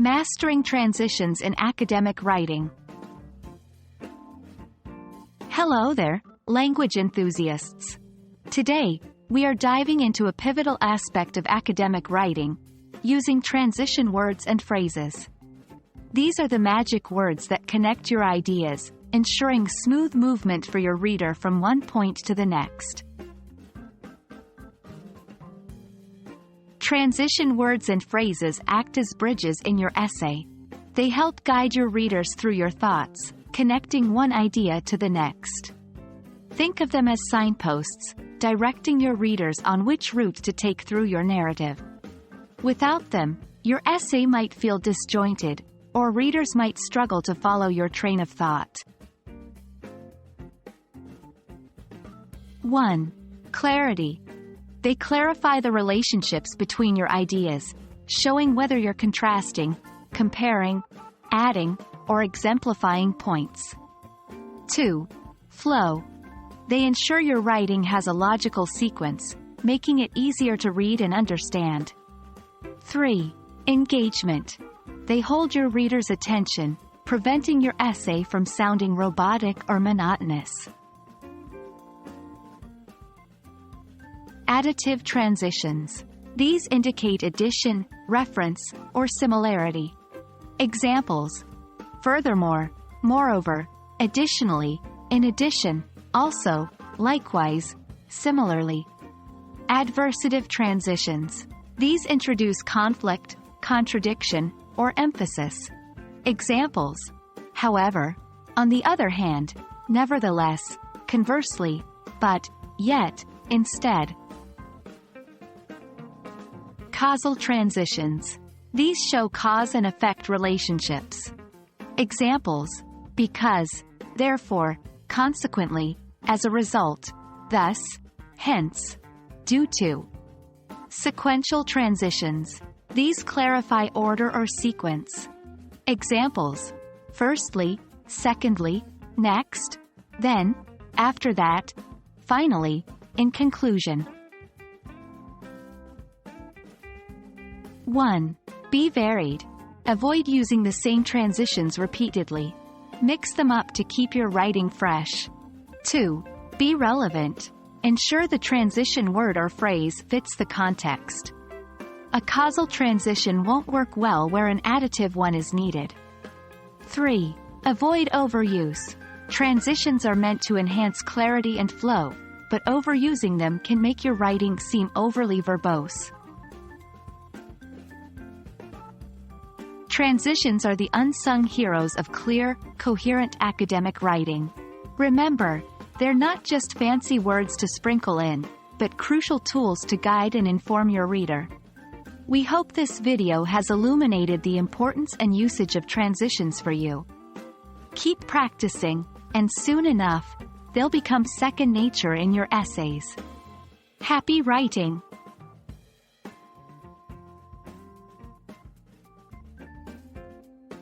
Mastering transitions in academic writing. Hello there, language enthusiasts. Today, we are diving into a pivotal aspect of academic writing, using transition words and phrases. These are the magic words that connect your ideas, ensuring smooth movement for your reader from one point to the next. Transition words and phrases act as bridges in your essay. They help guide your readers through your thoughts, connecting one idea to the next. Think of them as signposts, directing your readers on which route to take through your narrative. Without them, your essay might feel disjointed, or readers might struggle to follow your train of thought. 1. Clarity. They clarify the relationships between your ideas, showing whether you're contrasting, comparing, adding, or exemplifying points. 2. Flow. They ensure your writing has a logical sequence, making it easier to read and understand. 3. Engagement. They hold your reader's attention, preventing your essay from sounding robotic or monotonous. Additive transitions. These indicate addition, reference, or similarity. Examples: furthermore, moreover, additionally, in addition, also, likewise, similarly. Adversative transitions. These introduce conflict, contradiction, or emphasis. Examples: however, on the other hand, nevertheless, conversely, but, yet, instead. Causal transitions. These show cause and effect relationships. Examples: because, therefore, consequently, as a result, thus, hence, due to. Sequential transitions. These clarify order or sequence. Examples: firstly, secondly, next, then, after that, finally, in conclusion. 1. Be varied. Avoid using the same transitions repeatedly. Mix them up to keep your writing fresh. 2. Be relevant. Ensure the transition word or phrase fits the context. A causal transition won't work well where an additive one is needed. 3. Avoid overuse. Transitions are meant to enhance clarity and flow, but overusing them can make your writing seem overly verbose. Transitions are the unsung heroes of clear, coherent academic writing. Remember, they're not just fancy words to sprinkle in, but crucial tools to guide and inform your reader. We hope this video has illuminated the importance and usage of transitions for you. Keep practicing, and soon enough, they'll become second nature in your essays. Happy writing!